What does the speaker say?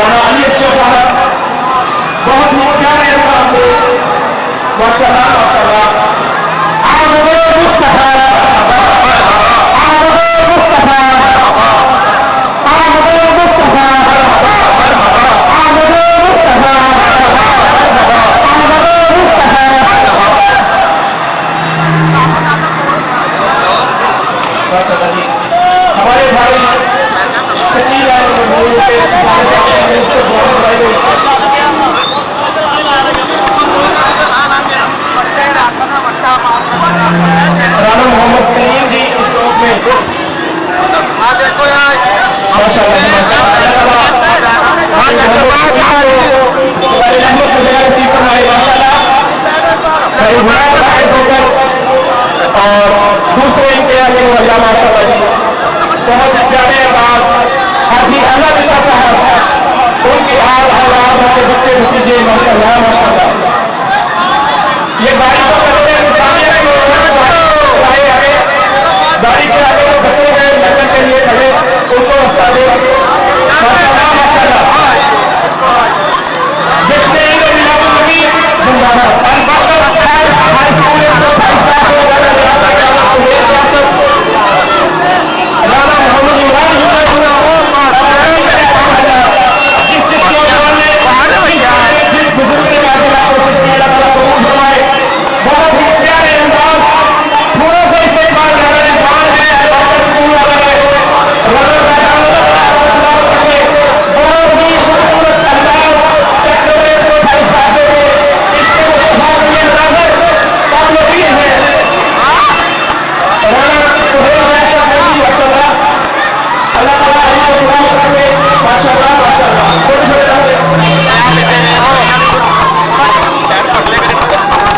मौलाना अली अफजल साहब बहुत ही प्यारे अंदाज से माशाअल्लाह माशाअल्लाह आमद मुस्तफा आमद मुस्तफा आमद मुस्तफा आमद मुस्तफा आमद मुस्तफा। हमारे भाई शकील और महबूब के राना मोहम्मद सलीम जी इस लोग में और दूसरे इनके आगे माशाअल्लाह